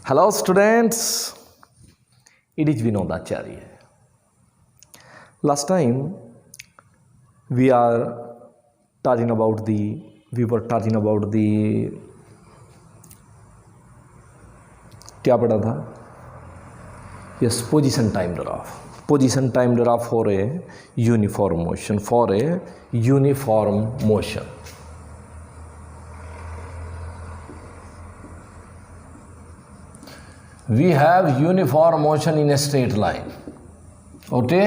Hello students, it is Vinod Acharya. Last time we were talking about the क्या पढ़ा था? Yes, position time graph. Position time graph for a uniform motion. We have uniform motion in a straight line. Okay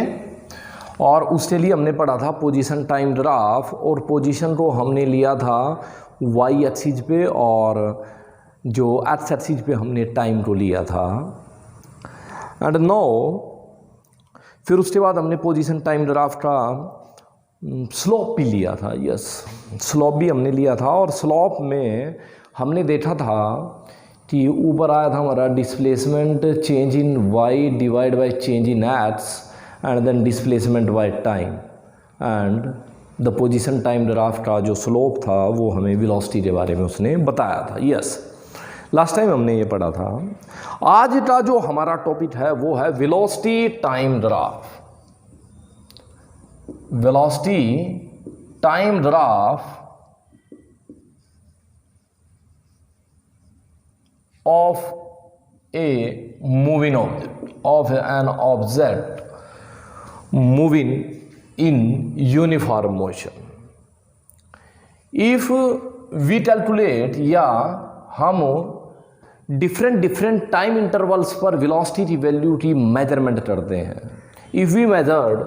और उसके लिए हमने पढ़ा था position time graph, और पोजीशन को हमने लिया था वाई एक्सिस पे और जो एक्स एक्सिस पे हमने टाइम को लिया था. एंड नो फिर उसके बाद हमने पोजीशन टाइम ग्राफ का स्लोप भी लिया था. यस, स्लोप भी हमने लिया था, और स्लोप में हमने देखा था कि ऊपर आया था हमारा displacement change in y divide by change in x and then displacement by time, and the position time graph का जो स्लोप था वो हमें वेलोसिटी के बारे में उसने बताया था. यस, लास्ट टाइम हमने ये पढ़ा था. आज का जो हमारा टॉपिक है वो है velocity time graph. Velocity time graph of a moving object, of an object moving in uniform motion. If we calculate या हम different time intervals पर velocity की वैल्यू की मेजरमेंट करते हैं. If we measured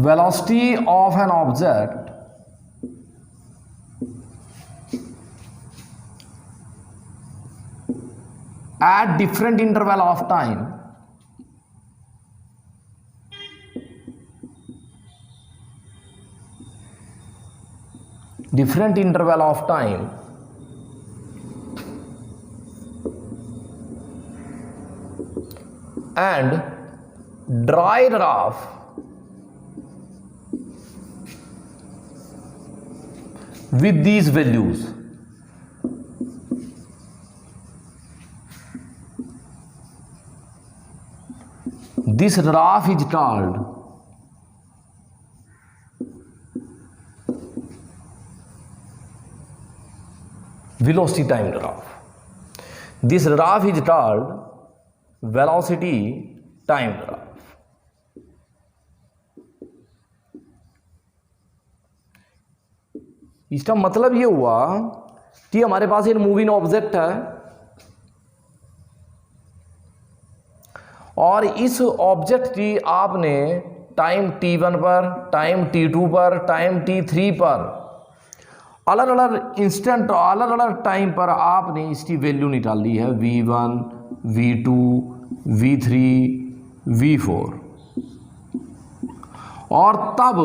velocity of an object at different interval of time, and dry graph with these values. This graph is called velocity time graph. This graph is called velocity time graph. इसका मतलब ये हुआ कि हमारे पास एक moving object है, और इस ऑब्जेक्ट की आपने टाइम t1 पर, टाइम t2 पर, टाइम t3 पर, अलग अलग इंस्टेंट, अलग अलग टाइम पर आपने इसकी वैल्यू निकाल ली है. v1, v2, v3, v4. और तब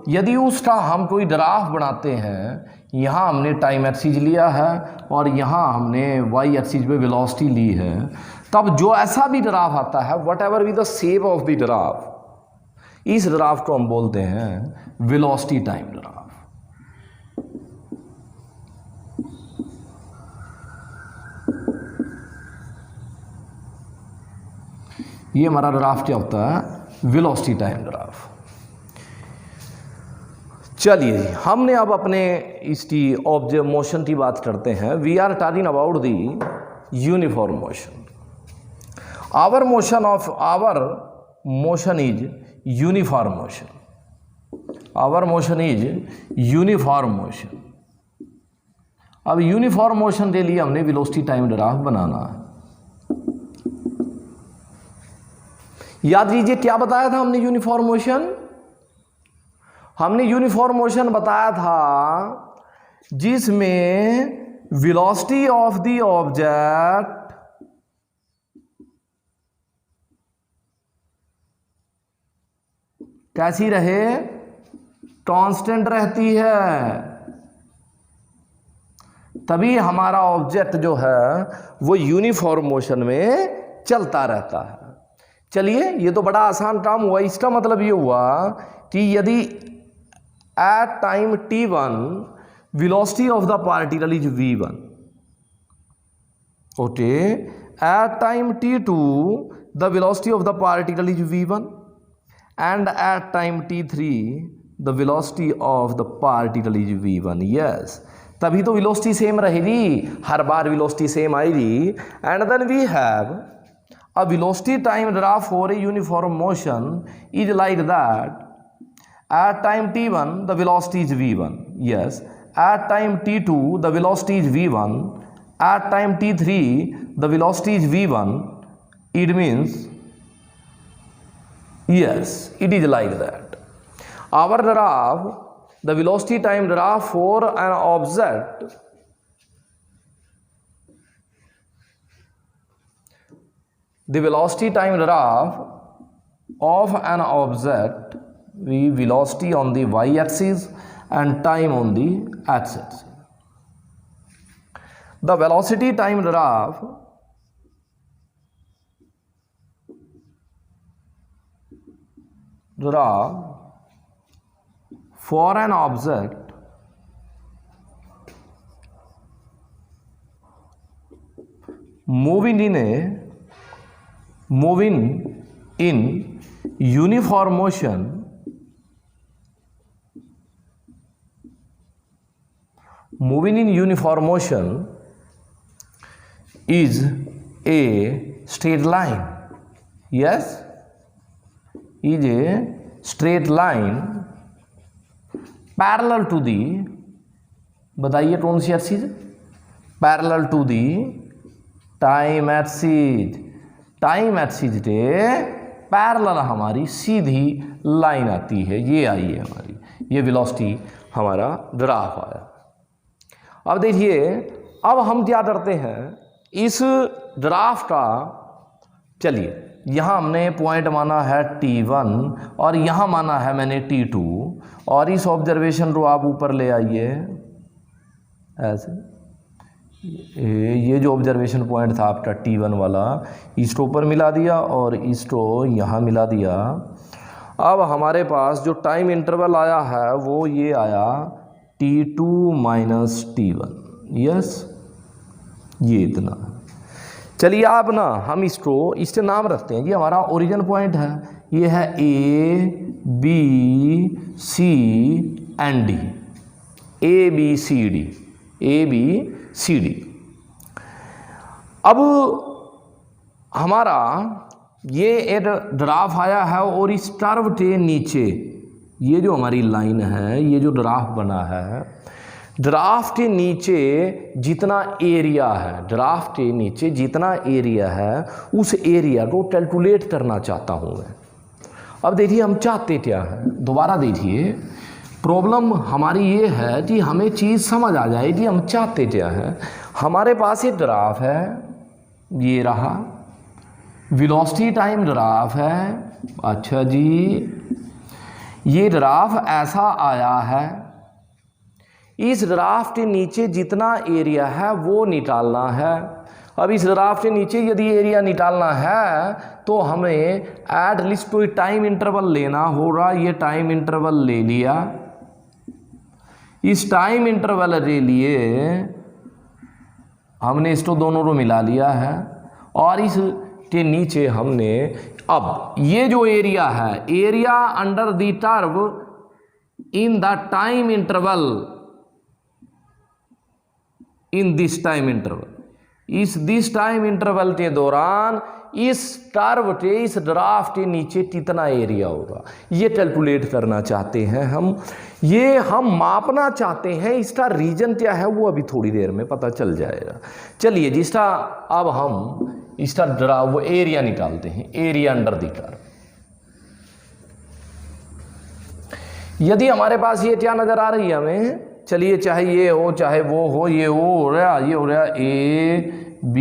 यदि उसका हम कोई ग्राफ बनाते हैं, यहाँ हमने टाइम एक्सिस लिया है और यहाँ हमने वाई एक्सिस पे वेलोसिटी ली है, तब जो ऐसा भी ग्राफ आता है, what ever be the shape of the graph, इस ग्राफ को हम बोलते हैं वेलोसिटी टाइम ग्राफ. ये हमारा ग्राफ क्या होता है? Velocity time graph. चलिए हमने अब अपने इसकी ऑब्जेक्ट मोशन की बात करते हैं. We are talking about the uniform motion. Our motion is uniform motion. Our motion is uniform motion. अब यूनिफॉर्म मोशन के लिए हमने वेलोसिटी टाइम ग्राफ बनाना है. याद कीजिए क्या बताया था हमने यूनिफॉर्म मोशन? हमने यूनिफॉर्म मोशन बताया था जिसमें वेलोसिटी ऑफ द ऑब्जेक्ट कैसी रहे? कांस्टेंट रहती है. तभी हमारा ऑब्जेक्ट जो है वो यूनिफॉर्म मोशन में चलता रहता है. चलिए ये तो बड़ा आसान काम हुआ. इसका मतलब ये हुआ कि यदि at time t1 velocity of the particle is v1. Okay, at time t2 the velocity of the particle is v1 and at time t3 the velocity of the particle is v1. yes, तभी तो velocity same रहेगी, हर बार velocity same आएगी. And then we have a velocity time graph for a uniform motion is like that. At time t1 the velocity is v1. yes, at time t2 the velocity is v1. At time t3 the velocity is v1. It means yes, it is like that. Our graph, the velocity time graph for an object the velocity time graph of an object, velocity on the y-axis and time on the x-axis. The velocity time graph for an object moving in uniform motion is a straight line. yes, is a straight line parallel to the, बताइए कौन सी axis, parallel to the time axis. Time axis के parallel हमारी सीधी line आती है, ये आई है हमारी, ये वेलोसिटी हमारा ग्राफ आया. अब देखिए, अब हम क्या करते हैं इस ग्राफ का, चलिए यहाँ हमने पॉइंट माना है T1 और यहाँ माना है मैंने T2 और इस ऑब्जर्वेशन को आप ऊपर ले आइए ऐसे. ये जो ऑब्जर्वेशन पॉइंट था आपका T1 वाला, इसको ऊपर मिला दिया और इसको यहाँ मिला दिया. अब हमारे पास जो टाइम इंटरवल आया है वो ये आया T2 माइनस T1. यस, ये इतना. चलिए आप ना हम इससे नाम रखते हैं, ये हमारा ओरिजिन पॉइंट है, ये है A B C and D, A B C D, A B C D. अब हमारा ये एक ग्राफ आया है और इस कर्व के नीचे ये जो हमारी लाइन है, ये जो ग्राफ बना है, ग्राफ के नीचे जितना एरिया है, ग्राफ के नीचे जितना एरिया है उस एरिया को कैलकुलेट करना चाहता हूँ मैं. अब देखिए हम चाहते क्या है, दोबारा देखिए, प्रॉब्लम हमारी ये है कि हमें चीज़ समझ आ जाए कि हम चाहते क्या है. हमारे पास एक ग्राफ है, ये रहा वेलोसिटी टाइम ग्राफ है. अच्छा जी, ये ग्राफ ऐसा आया है, इस ग्राफ के नीचे जितना एरिया है वो निकालना है. अब इस ग्राफ के नीचे यदि एरिया निकालना है तो हमें एट लीस्ट कोई टाइम इंटरवल लेना होगा. ये टाइम इंटरवल ले लिया, इस टाइम इंटरवल के लिए हमने इसको दोनों को मिला लिया है और इस के नीचे हमने अब ये जो एरिया है, area under the curve in the time interval, in this time interval, इस दिस टाइम इंटरवल के दौरान इस कर्व के, इस ग्राफ के नीचे कितना एरिया होगा, ये कैलकुलेट करना चाहते हैं हम. ये हम मापना चाहते हैं, इसका रीजन क्या है वो अभी थोड़ी देर में पता चल जाएगा. चलिए जिसका अब हम इसका ग्राफ वो एरिया निकालते हैं, एरिया अंडर द कर्व. यदि हमारे पास ये क्या नजर आ रही है हमें, चलिए चाहे ये हो चाहे वो हो, ये हो रहा, ये हो रहा A B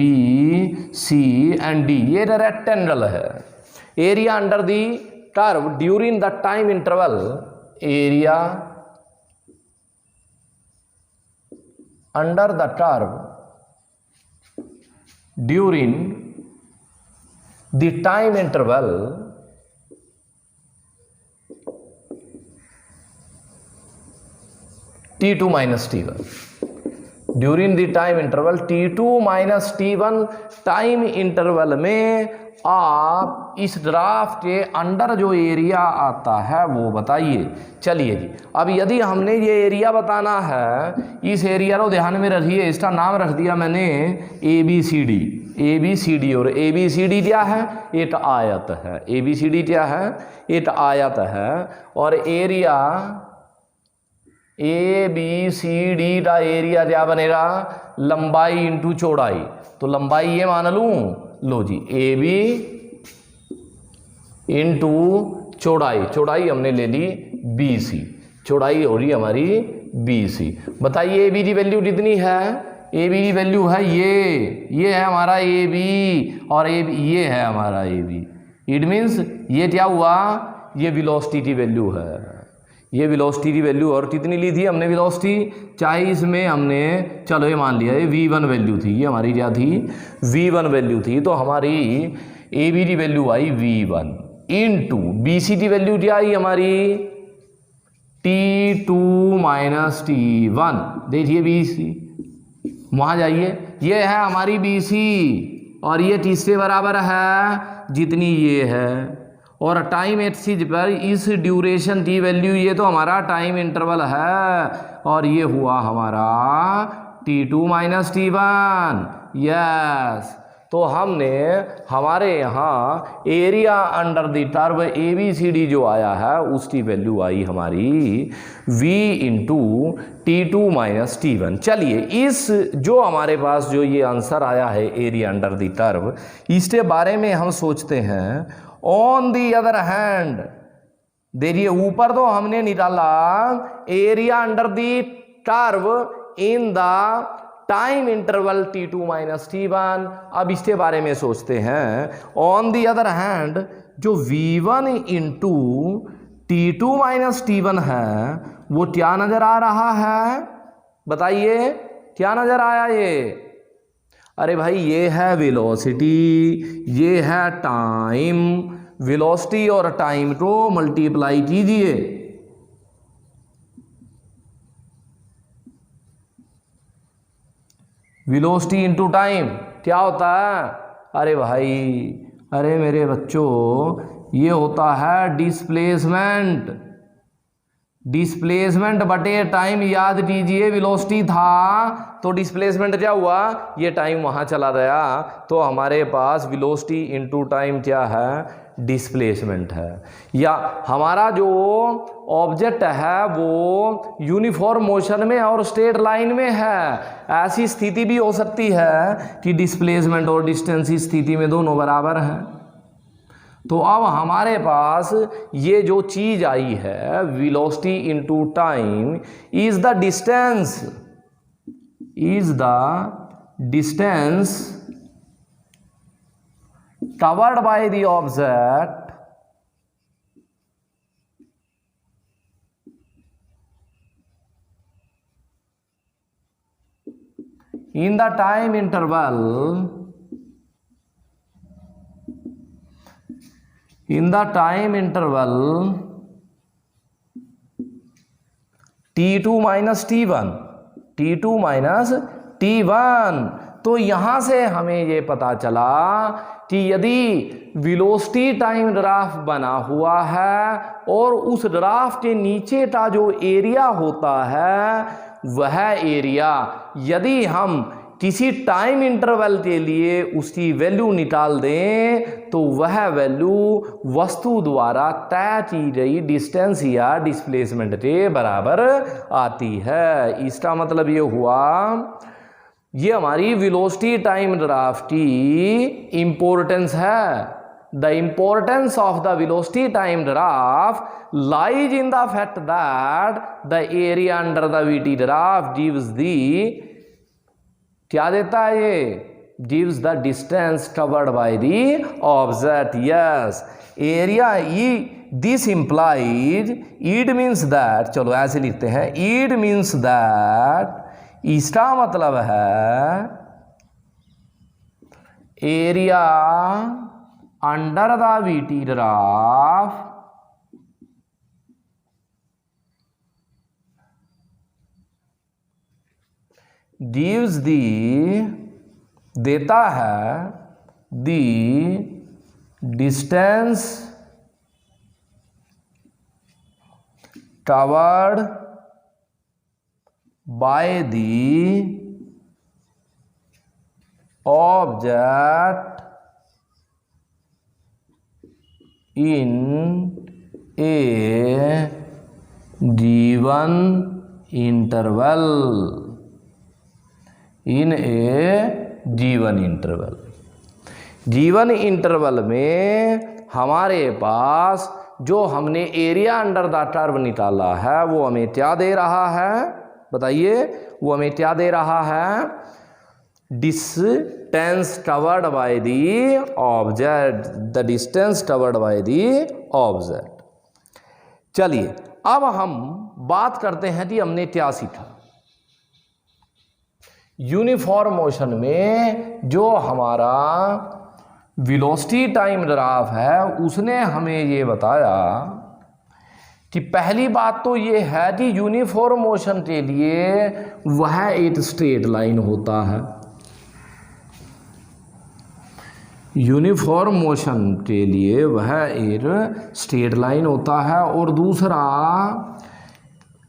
C and D, ये रेक्टेंगल है. Area under the curve during the time interval, area under the curve during the time interval, T2 minus T1 during the time interval T2 minus T1 time interval में आप इस graph के under जो area आता है वो बताइए। चलिए जी, अब यदि हमने ये एरिया बताना है, इस एरिया को ध्यान में रखिए, इसका नाम रख दिया मैंने ABCD। ABCD और ABCD क्या है? एक आयत है। ABCD क्या है? एक आयत है। और एरिया ABCD का एरिया क्या बनेगा? लंबाई इंटू चौड़ाई। तो लंबाई ये मान लूं, लो जी, AB इंटू चौड़ाई, चौड़ाई हमने ले ली BC, चौड़ाई हो रही हमारी BC। बताइए AB की वैल्यू कितनी है? AB की वैल्यू है ये है हमारा AB, और ये है हमारा AB। इट मीन्स ये क्या हुआ? ये वेलोसिटी की वैल्यू है। ये वेलोसिटी की वैल्यू, और कितनी ली थी हमने वेलोसिटी? चाहे इसमें हमने, चलो ये मान लिया, ये V1 वैल्यू थी, ये हमारी क्या थी? V1 वैल्यू थी। तो हमारी AB की वैल्यू आई V1 इंटू BC की वैल्यू क्या आई हमारी? T2 minus T1। देखिए BC, वहां जाइए, ये है हमारी BC, और ये किससे बराबर है? जितनी ये है। और टाइम एक्सिस पर इस ड्यूरेशन की वैल्यू, ये तो हमारा टाइम इंटरवल है, और ये हुआ हमारा T2 माइनस T1। यस, तो हमने हमारे यहाँ area under the curve ABCD जो आया है उसकी वैल्यू आई हमारी V into T2 minus T1। चलिए, इस जो हमारे पास जो ये आंसर आया है एरिया अंडर द कर्व, इसके बारे में हम सोचते हैं। ऑन दी अदर हैंड, देखिए ऊपर तो हमने निकाला area under the curve in the time interval T2 minus T1। अब इसके बारे में सोचते हैं। ऑन दी अदर हैंड, जो V1 into T2 minus T1 है वो क्या नजर आ रहा है? बताइए, क्या नजर आया ये? अरे भाई, ये है वेलोसिटी, ये है टाइम। वेलोसिटी और टाइम को मल्टीप्लाई कीजिए। वेलोसिटी इंटू टाइम क्या होता है? अरे भाई, अरे मेरे बच्चों, ये होता है डिस्प्लेसमेंट। डिस्प्लेसमेंट बटे टाइम। याद कीजिए, वेलोसिटी था तो डिस्प्लेसमेंट क्या हुआ? ये टाइम वहां चला गया। तो हमारे पास वेलोसिटी इंटू टाइम क्या है? डिस्प्लेसमेंट है। या हमारा जो ऑब्जेक्ट है वो यूनिफॉर्म मोशन में और स्ट्रेट लाइन में है। ऐसी स्थिति भी हो सकती है कि डिस्प्लेसमेंट और डिस्टेंस की स्थिति में दोनों बराबर हैं। तो अब हमारे पास ये जो चीज आई है, velocity into time is the distance covered by the object in the time interval T2 minus T1। तो यहां से हमें ये पता चला कि यदि वेलोसिटी टाइम ग्राफ बना हुआ है और उस ग्राफ के नीचे का जो एरिया होता है, वह एरिया यदि हम किसी टाइम इंटरवल के लिए उसकी वैल्यू निकाल दें तो वह वैल्यू वस्तु द्वारा तय की गई डिस्टेंस या डिस्प्लेसमेंट के बराबर आती है। इसका मतलब ये हुआ, ये हमारी वेलोसिटी टाइम ग्राफ की इंपॉर्टेंस है। The importance of the velocity time graph lies in the fact that the area under the VT graph gives the, क्या देता है ये? Gives the distance covered by the object. Yes, area this implies, it means that, चलो ऐसे लिखते हैं, it means that, इसका मतलब है area under the VT graph gives the देता है the distance covered by the object in a given interval, in a given interval। Given interval में हमारे पास जो हमने एरिया अंडर द कर्व निकाला है वो हमें क्या दे रहा है, बताइए, वो हमें क्या दे रहा है, distance covered by the object, the distance covered by the object. चलिए अब हम बात करते हैं कि हमने क्या सीखा। यूनिफॉर्म मोशन में जो हमारा वेलोसिटी टाइम ग्राफ है उसने हमें ये बताया कि पहली बात तो ये है कि यूनिफॉर्म मोशन के लिए वह एक स्ट्रेट लाइन होता है, यूनिफॉर्म मोशन के लिए वह एक स्ट्रेट लाइन होता है। और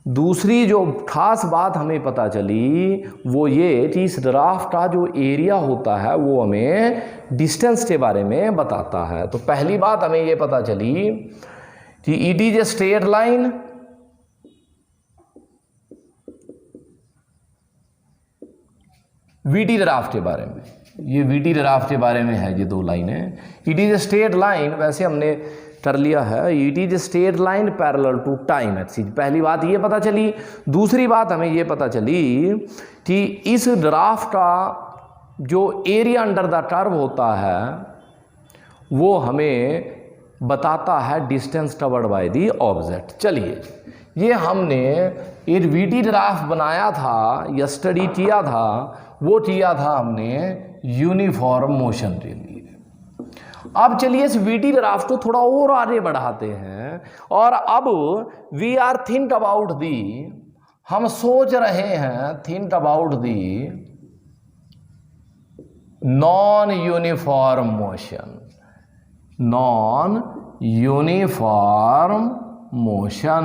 दूसरी जो खास बात हमें पता चली वो ये कि इस ग्राफ का जो एरिया होता है वो हमें डिस्टेंस के बारे में बताता है। तो पहली बात हमें ये पता चली कि it is a straight line, VT graph के बारे में, ये वीटी ग्राफ के बारे में है, ये दो लाइनें। It is a straight line, वैसे हमने कर लिया है, it is a straight line parallel to time axis. पहली बात ये पता चली। दूसरी बात हमें ये पता चली कि इस ग्राफ का जो एरिया अंडर द कर्व होता है वो हमें बताता है distance covered by the object. चलिए ये हमने एक वीटी ग्राफ बनाया था या स्टडी किया था, वो किया था हमने यूनिफॉर्म मोशन के लिए। अब चलिए इस वीटी ग्राफ को थोड़ा और आगे बढ़ाते हैं और अब we are think about the, हम सोच रहे हैं, think about the non uniform motion, non uniform motion.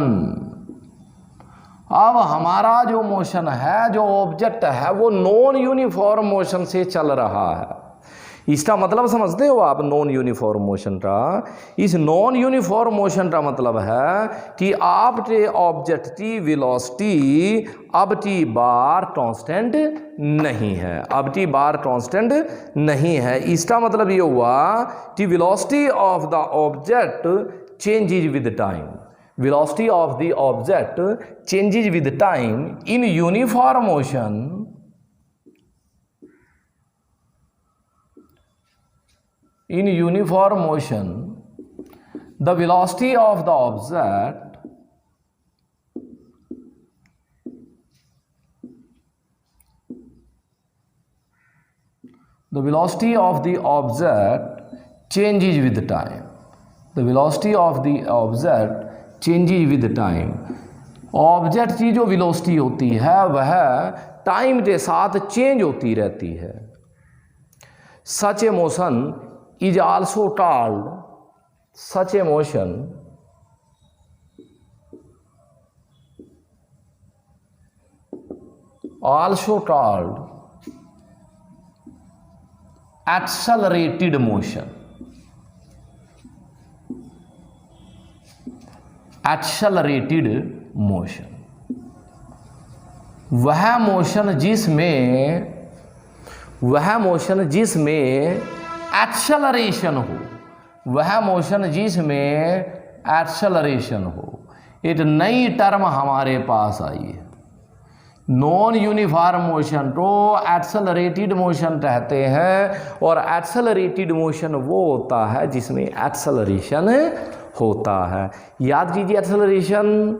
अब हमारा जो मोशन है, जो ऑब्जेक्ट है, वो नॉन यूनिफॉर्म मोशन से चल रहा है। इसका मतलब समझते हो आप नॉन यूनिफॉर्म मोशन का? इस नॉन यूनिफॉर्म मोशन का मतलब है कि आपके ऑब्जेक्ट की वेलोसिटी अब की बार कांस्टेंट नहीं है, अब की बार कांस्टेंट नहीं है। इसका मतलब ये हुआ कि velocity of the object changes with time, velocity of the object changes with time in uniform motion. In uniform motion, the velocity of the object changes with time. The velocity of the object changes with time. Object की जो velocity होती है वह time के साथ change होती रहती है। Such a motion is also called, such a motion also called accelerated motion, accelerated motion। वह मोशन जिसमें एक्सेलरेशन हो, वह मोशन जिसमें एक्सेलरेशन हो। एक नई टर्म हमारे पास आई है, नॉन यूनिफॉर्म मोशन को एक्सेलरेटेड मोशन कहते हैं। और एक्सेलरेटेड मोशन वो होता है जिसमें एक्सेलरेशन होता है। याद कीजिए एक्सेलरेशन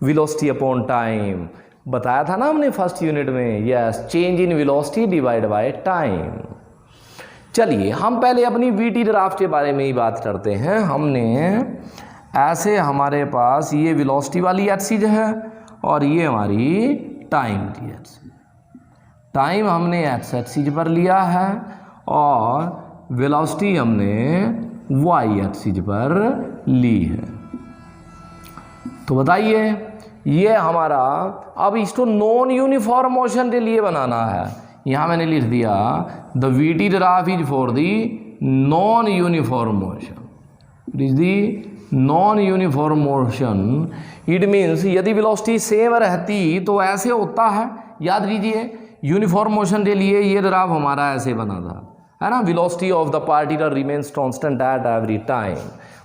वेलोसिटी अपॉन टाइम, बताया था ना हमने फर्स्ट यूनिट में। Yes, change in velocity divide by time. चलिए हम पहले अपनी वीटी ग्राफ के बारे में ही बात करते हैं। हमने ऐसे, हमारे पास ये वेलोसिटी वाली एक्सिस है और ये हमारी टाइम की एक्सिस। टाइम हमने एक्स एक्सिस पर लिया है और वेलोसिटी हमने वाई एक्सिस पर ली है। तो बताइए ये हमारा, अब इसको नॉन यूनिफॉर्म मोशन के लिए बनाना है। यहाँ मैंने लिख दिया the VT graph is for the non uniform motion. It is the non uniform motion. It means यदि वेलोसिटी सेम रहती तो ऐसे होता है, याद लीजिए यूनिफॉर्म मोशन के लिए ये ग्राफ हमारा ऐसे बना था, है ना, velocity of the particle remains constant at every time.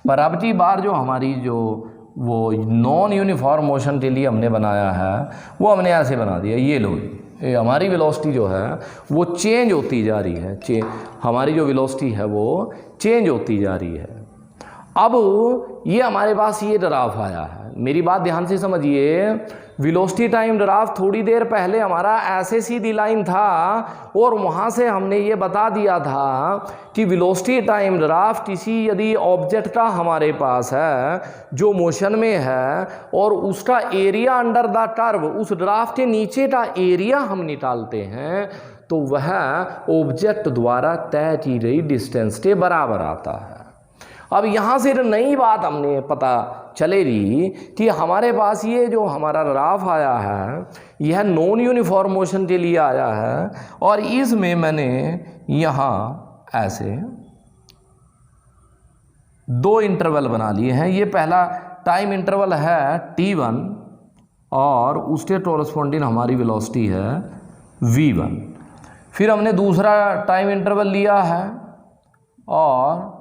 पर अब की बार जो हमारी जो वो नॉन यूनिफॉर्म मोशन के लिए हमने बनाया है वो हमने ऐसे बना दिया। ये लो, ये हमारी वेलोसिटी जो है वो चेंज होती जा रही है, हमारी जो वेलोसिटी है वो चेंज होती जा रही है। अब ये हमारे पास ये ग्राफ आया है, मेरी बात ध्यान से समझिए। वेलोसिटी टाइम ग्राफ थोड़ी देर पहले हमारा ऐसे सीधी लाइन था और वहाँ से हमने ये बता दिया था कि वेलोसिटी टाइम ग्राफ किसी यदि ऑब्जेक्ट का हमारे पास है जो मोशन में है और उसका एरिया अंडर द कर्व, उस ग्राफ के नीचे का एरिया हम निकालते हैं तो वह ऑब्जेक्ट द्वारा तय की गई डिस्टेंस के बराबर आता है। अब यहाँ से नई बात हमने पता चलेगी कि हमारे पास ये जो हमारा ग्राफ आया है यह नॉन यूनिफॉर्म मोशन के लिए आया है और इसमें मैंने यहाँ ऐसे दो इंटरवल बना लिए हैं। ये पहला टाइम इंटरवल है t1 और उसके कॉरस्पॉन्डिंग हमारी वेलोसिटी है v1। फिर हमने दूसरा टाइम इंटरवल लिया है और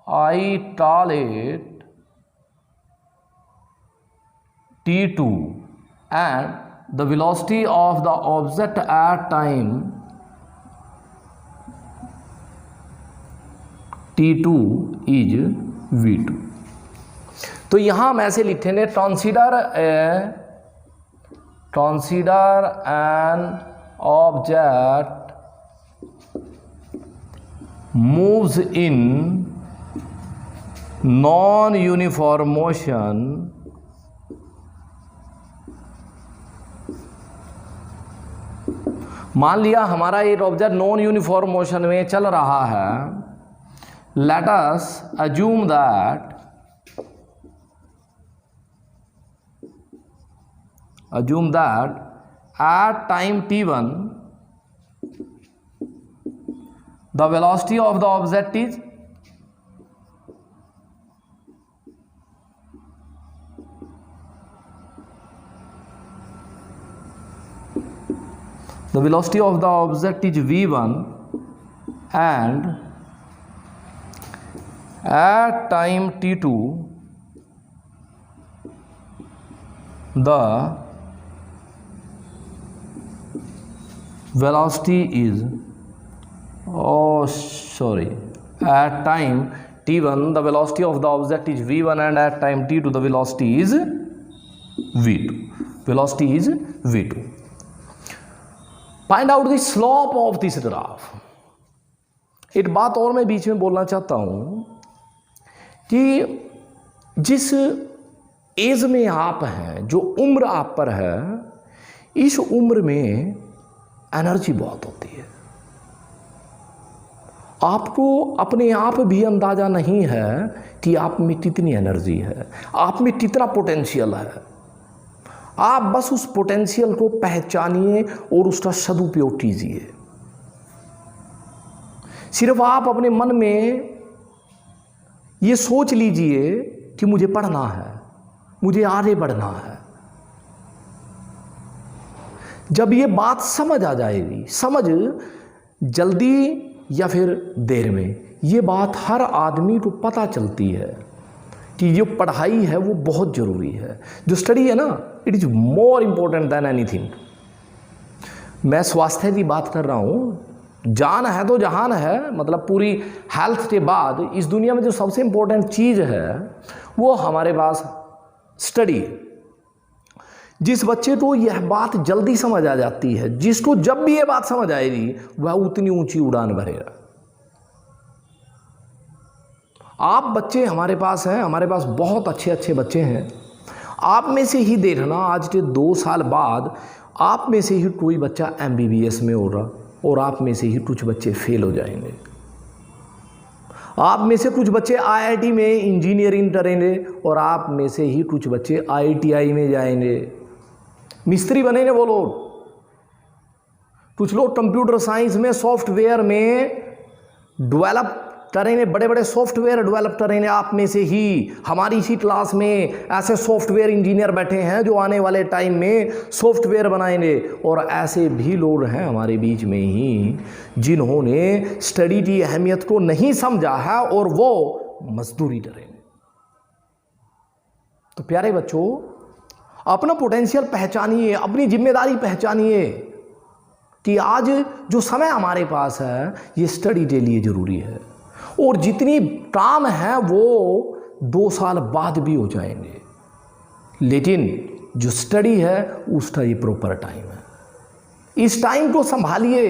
I call it t2 and the velocity of the object at time t2 is v2। तो यहाँ हम ऐसे लिखेंगे consider an object moves in non uniform motion मान लिया हमारा एक ऑब्जेक्ट नॉन यूनिफॉर्म मोशन में चल रहा है। Let us assume that at time t1 the velocity of the object is the velocity of the object is v1 and at time t2 the velocity is at time t1 the velocity of the object is v1 and at time t2 the velocity is v2। Find out the slope of this graph. एक बात और मैं बीच में बोलना चाहता हूं कि जिस एज में आप हैं, जो उम्र आप पर है, इस उम्र में एनर्जी बहुत होती है। आपको अपने आप भी अंदाजा नहीं है कि आप में कितनी एनर्जी है, आप में कितना पोटेंशियल है। आप बस उस पोटेंशियल को पहचानिए और उसका सदुपयोग कीजिए। सिर्फ आप अपने मन में ये सोच लीजिए कि मुझे पढ़ना है, मुझे आगे बढ़ना है। जब ये बात समझ आ जाएगी, समझ जल्दी या फिर देर में, ये बात हर आदमी को पता चलती है कि जो पढ़ाई है वो बहुत ज़रूरी है। जो स्टडी है ना, it is more important than anything. मैं स्वास्थ्य की बात कर रहा हूँ, जान है तो जहान है, मतलब पूरी हेल्थ के बाद इस दुनिया में जो सबसे इम्पोर्टेंट चीज़ है वो हमारे पास स्टडी है। जिस बच्चे को यह बात जल्दी समझ आ जाती है, जिसको जब भी ये बात समझ आएगी वह उतनी ऊंची उड़ान भरेगा। आप बच्चे हमारे पास हैं, हमारे पास बहुत अच्छे अच्छे बच्चे हैं। आप में से ही देखना आज के 2 साल बाद आप में से ही कोई बच्चा MBBS में हो रहा और आप में से ही कुछ बच्चे फेल हो जाएंगे। आप में से कुछ बच्चे IIT में इंजीनियरिंग करेंगे और आप में से ही कुछ बच्चे ITI में जाएंगे, मिस्त्री बनेंगे वो लोग। कुछ लोग कंप्यूटर साइंस में सॉफ्टवेयर में डेवलप करेंगे, बड़े बड़े सॉफ्टवेयर डेवलप करेंगे। आप में से ही हमारी इसी क्लास में ऐसे सॉफ्टवेयर इंजीनियर बैठे हैं जो आने वाले टाइम में सॉफ्टवेयर बनाएंगे। और ऐसे भी लोग हैं हमारे बीच में ही जिन्होंने स्टडी की अहमियत को नहीं समझा है और वो मजदूरी करेंगे। तो प्यारे बच्चों, अपना पोटेंशियल पहचानिए, अपनी जिम्मेदारी पहचानिए कि आज जो समय हमारे पास है ये स्टडी के लिए ज़रूरी है, और जितनी काम है वो 2 साल बाद भी हो जाएंगे, लेकिन जो स्टडी है उसका ये प्रॉपर टाइम है। इस टाइम को संभालिए।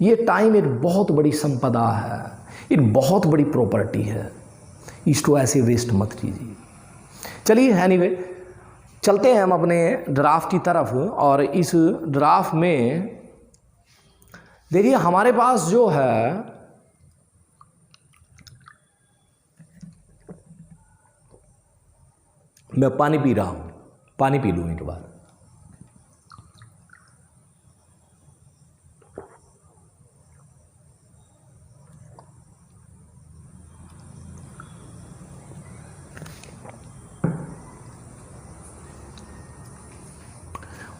ये टाइम एक बहुत बड़ी संपदा है, एक बहुत बड़ी प्रॉपर्टी है, इसको ऐसे वेस्ट मत कीजिए। चलिए एनीवे, चलते हैं हम अपने ड्राफ्ट की तरफ। और इस ड्राफ्ट में देखिए हमारे पास जो है मैं पानी पी रहा हूँ, पानी पी लूँ एक बार।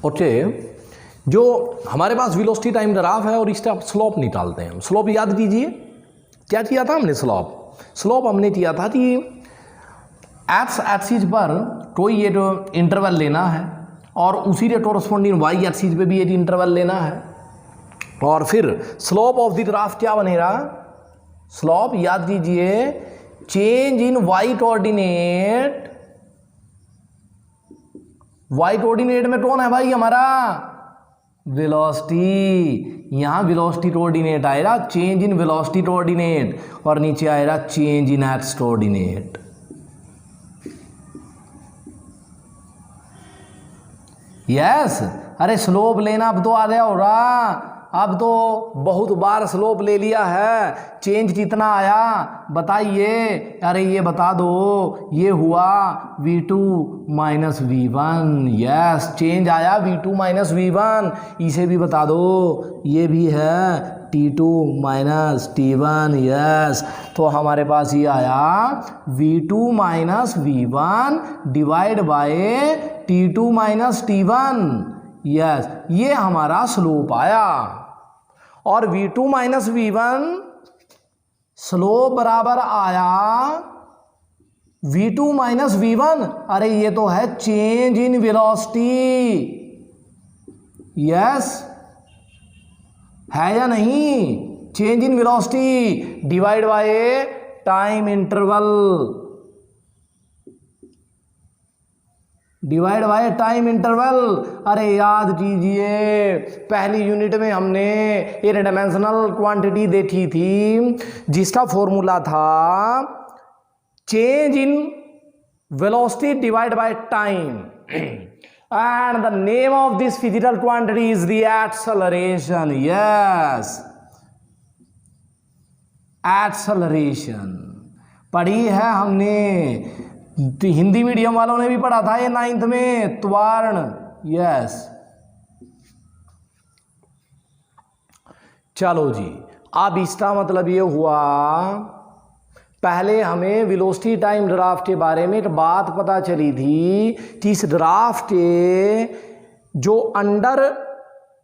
ओके, जो हमारे पास वेलोसिटी टाइम ग्राफ है और इसका स्लोप निकालते हैं। स्लोप याद कीजिए, क्या किया था हमने? स्लोप हमने किया था कि एक्स एक्सिस पर कोई एक इंटरवल लेना है और उसी के कोरस्पॉन्डिंग वाई एक्सिस पे भी एक इंटरवल लेना है, और फिर स्लोप ऑफ द ग्राफ क्या बनेगा? स्लोप याद कीजिए, change in y coordinate. Y coordinate में कौन है भाई हमारा? वेलोसिटी। यहां वेलोसिटी कोऑर्डिनेट आएगा चेंज इन वेलोसिटी कोऑर्डिनेट, और नीचे आएगा change in x coordinate. Yes, अरे स्लोप लेना अब तो आ गया होगा, अब तो बहुत बार स्लोप ले लिया है। चेंज कितना आया बताइए? अरे ये बता दो, ये हुआ V2 minus V1। Yes, change आया V2 माइनस V1। इसे भी बता दो, ये भी है T2 माइनस T1। यस, तो हमारे पास ये आया V2 minus V1 divide by T2 minus T1। Yes, ये हमारा स्लोप आया। और V2 माइनस V1 स्लोप बराबर आया V2 माइनस V1। अरे ये तो है चेंज इन वेलोसिटी। यस, है या नहीं? Change in velocity divide by time interval, divide by time interval. अरे याद कीजिए, पहली यूनिट में हमने एक डायमेंशनल क्वांटिटी देखी थी जिसका फॉर्मूला था change in velocity divide by time, and the name of this physical quantity is the acceleration. Yes, acceleration पढ़ी है हमने, तो हिंदी मीडियम वालों ने भी पढ़ा था ये 9th में, त्वरण। यस, चलो जी, अब इसका मतलब ये हुआ, पहले हमें वेलोसिटी टाइम ग्राफ के बारे में एक बात पता चली थी कि इस ग्राफ के जो अंडर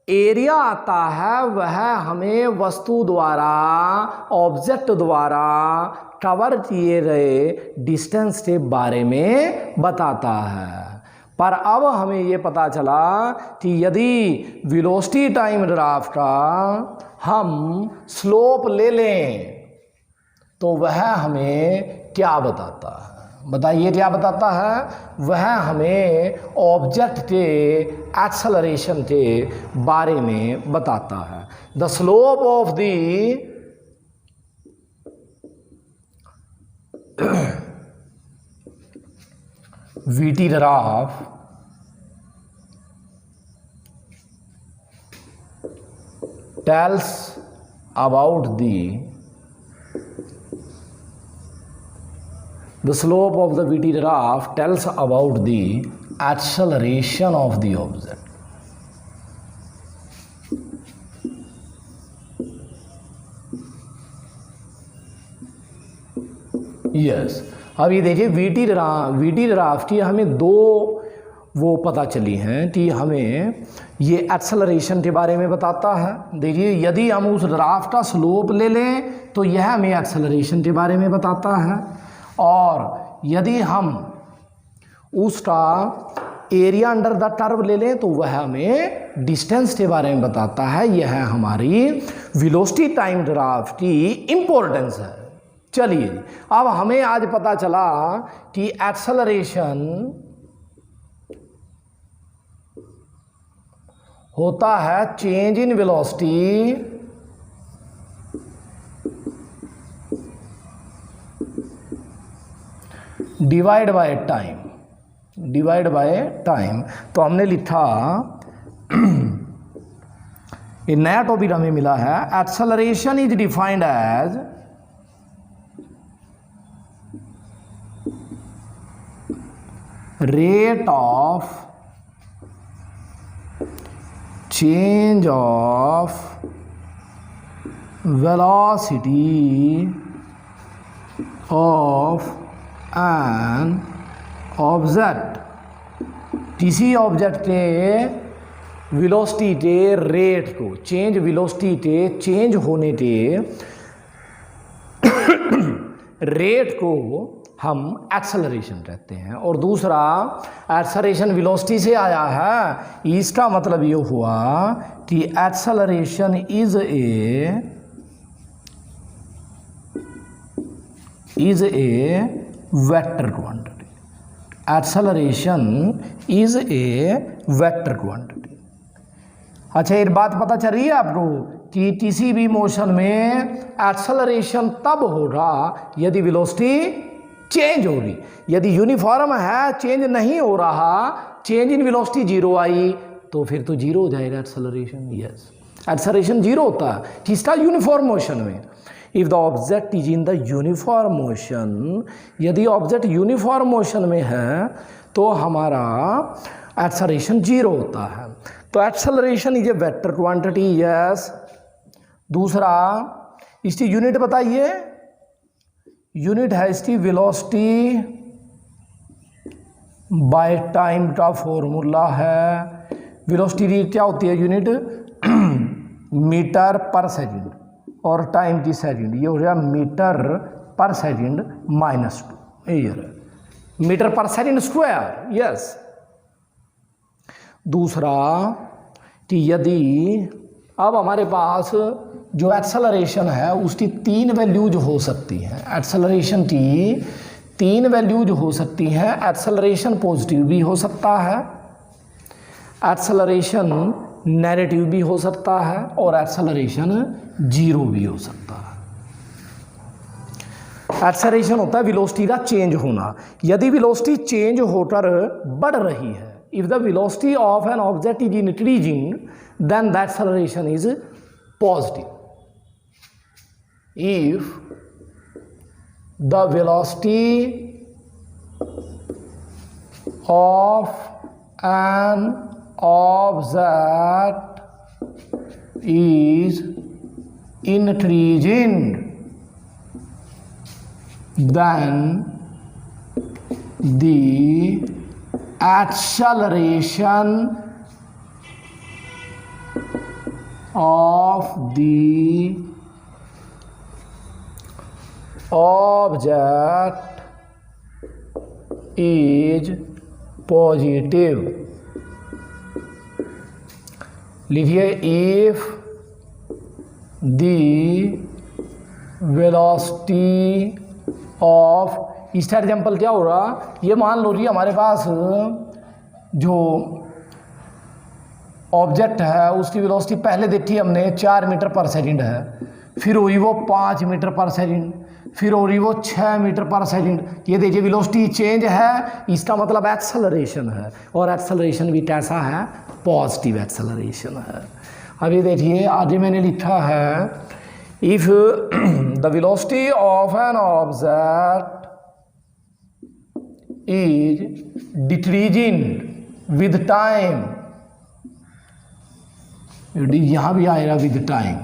एरिया आता है वह हमें वस्तु द्वारा, ऑब्जेक्ट द्वारा कवर किए गए डिस्टेंस के बारे में बताता है। पर अब हमें ये पता चला कि यदि वेलोसिटी टाइम ग्राफ का हम स्लोप ले लें तो वह हमें क्या बताता है? बताइए क्या बताता है? वह हमें ऑब्जेक्ट के एक्सेलरेशन के बारे में बताता है। The slope of the VT graph tells about the slope of the VT graph tells about the acceleration of the object. Yes अब ये देखिए वीटी ग्राफ की हमें दो वो पता चली हैं कि हमें ये एक्सेलरेशन के बारे में बताता है। देखिए यदि हम उस ग्राफ का स्लोप ले लें तो यह हमें एक्सेलरेशन के बारे में बताता है, और यदि हम उसका एरिया अंडर द कर्व ले लें तो वह हमें डिस्टेंस के बारे में बताता है। यह हमारी वेलोसिटी टाइम ग्राफ की इम्पोर्टेंस है। चलिए अब हमें आज पता चला कि एक्सेलरेशन होता है change in velocity divide by time. तो हमने लिखा ये नया टॉपिक हमें मिला है, acceleration is defined as rate of change of velocity of an object। किसी ऑब्जेक्ट के वेलोसिटी के रेट को, चेंज वेलोसिटी के चेंज होने के रेट को हम एक्सेलरेशन कहते हैं। और दूसरा एक्सेलरेशन वेलोसिटी से आया है, इसका मतलब ये हुआ कि acceleration is a vector quantity. Acceleration is a vector quantity. अच्छा एक बात पता चल रही है आपको कि किसी भी मोशन में एक्सेलरेशन तब होगा यदि वेलोसिटी चेंज होगी। यदि यूनिफॉर्म है, चेंज नहीं हो रहा, चेंज इन वेलोसिटी जीरो आई तो फिर तो जीरो हो जाएगा एक्सेलरेशन। यस एक्सेलरेशन जीरो होता है किसका, यूनिफॉर्म मोशन में। If the object is in the uniform motion, यदि ऑब्जेक्ट यूनिफॉर्म मोशन में है तो हमारा एक्सेलरेशन जीरो होता है। तो acceleration is a vector quantity. Yes दूसरा इसकी यूनिट बताइए। यूनिट है इसकी वेलोसिटी बाय टाइम का फॉर्मूला है। वेलोसिटी क्या होती है यूनिट, मीटर पर सेकंड, और टाइम की सेकंड, ये हो गया मीटर पर सेकंड -2, ये मीटर पर सेकंड स्क्वायर। यस दूसरा कि यदि अब हमारे पास जो एक्सेलरेशन है उसकी तीन वैल्यूज हो सकती हैं। एक्सेलरेशन की तीन वैल्यूज हो सकती हैं। एक्सेलरेशन पॉजिटिव भी हो सकता है, एक्सेलरेशन नेगेटिव भी हो सकता है, और एक्सेलरेशन जीरो भी हो सकता है। एक्सेलरेशन होता है वेलोसिटी का चेंज होना। यदि वेलोसिटी चेंज होकर बढ़ रही है, if the velocity of an object is increasing then the acceleration is positive. If the velocity of an object is increasing, then the acceleration of the object is positive। लिखिए if the velocity of, इसका example क्या हो रहा, ये मान लो जी हमारे पास जो object है उसकी वेलोसिटी पहले देखी हमने 4 मीटर पर सेकंड है, फिर हुई वो 5 मीटर पर सेकंड, फिर हो रही वो 6 मीटर पर सेकंड। ये देखिए वेलोसिटी चेंज है, इसका मतलब एक्सेलरेशन है, और एक्सेलरेशन भी कैसा है, पॉजिटिव एक्सेलरेशन है। अभी देखिए आगे मैंने लिखा है if the velocity of an object is decreasing with time, यहां भी आएगा with time,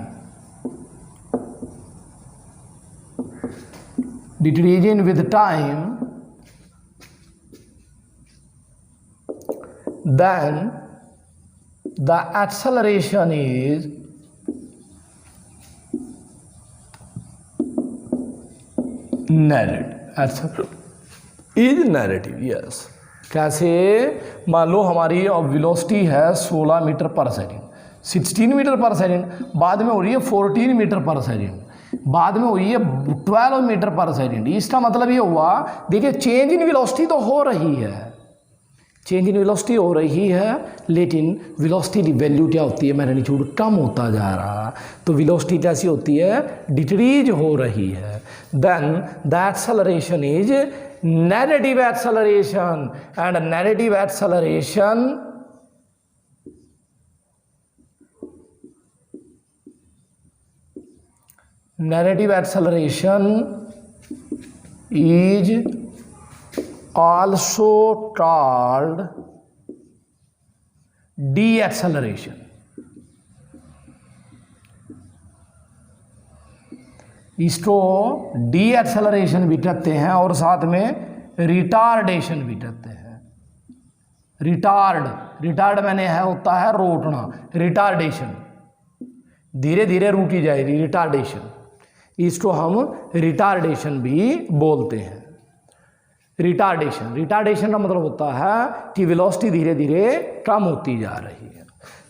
decreasing with time, then the acceleration is narrative, yes। कैसे? मान लो हमारी वेलोसिटी है 16 मीटर पर सेकेंड, 16 मीटर पर सेकेंड, बाद में हो रही है 14 मीटर पर सेकेंड, बाद में हुई है 12 मीटर पर सेकेंड। इसका मतलब ये हुआ, देखिए चेंज इन वेलोसिटी तो हो रही है, चेंज इन वेलोसिटी हो रही है, लेकिन वेलोसिटी की वैल्यू क्या होती है, मैग्नीट्यूड कम होता जा रहा, तो वेलोसिटी कैसी होती है, डिक्रीज हो रही है। Then the acceleration is negative acceleration, and negative acceleration is also called deceleration। इसको डीएक्सेलरेशन भी कहते हैं और साथ में रिटार्डेशन भी कहते हैं। रिटार्ड मैंने है होता है रोकना, रिटार्डेशन धीरे धीरे रुकी जाएगी, रिटार्डेशन, इसको हम रिटार्डेशन भी बोलते हैं। रिटार्डेशन का मतलब होता है कि वेलोसिटी धीरे धीरे कम होती जा रही है।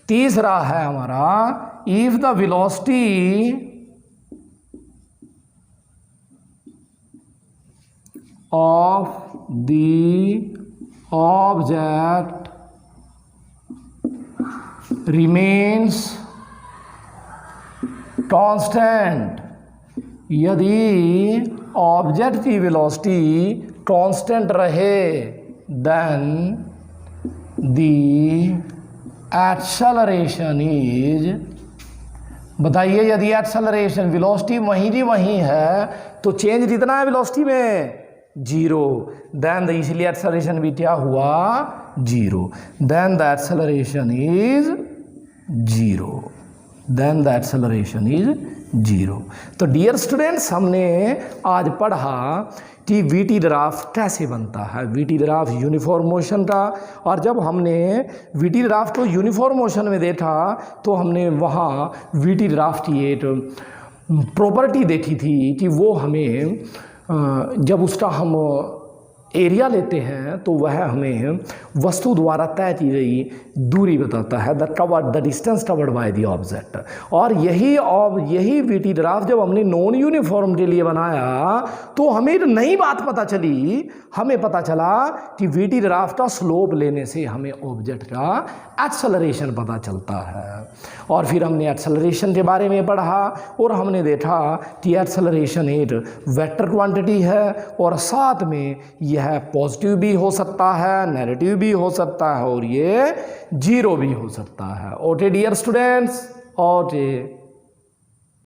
तीसरा है हमारा if the velocity of the object remains constant, यदि ऑब्जेक्ट की वेलोसिटी कांस्टेंट रहे, देन द एक्सेलरेशन इज, बताइए यदि एक्सेलरेशन वेलोसिटी वहीं की वहीं है तो चेंज कितना है वेलोसिटी में, 0, देन इसलिए एक्सेलरेशन भी क्या हुआ, 0, then the acceleration is 0, then the acceleration is 0। तो डियर स्टूडेंट्स, हमने आज पढ़ा कि वीटी ग्राफ कैसे बनता है, वीटी ग्राफ यूनिफॉर्म मोशन का। और जब हमने वीटी ग्राफ को यूनिफॉर्म मोशन में देखा तो हमने वहाँ वीटी ग्राफ की एक प्रॉपर्टी देखी थी कि वो हमें जब उसका हम एरिया लेते हैं तो वह हमें वस्तु द्वारा तय की गई दूरी बताता है, the distance covered by the object. और यही वीटी ग्राफ जब हमने नॉन यूनिफॉर्म के लिए बनाया तो हमें एक नई बात पता चली, हमें पता चला कि वीटी ग्राफ का स्लोप लेने से हमें ऑब्जेक्ट का एक्सेलरेशन पता चलता है। और फिर हमने एक्सेलरेशन के बारे में पढ़ा और हमने देखा कि एक्सेलरेशन एक वेक्टर क्वांटिटी है और साथ में यह पॉजिटिव भी हो सकता है, नेगेटिव भी हो सकता है और ये 0 भी हो सकता है। Okay dear students, okay.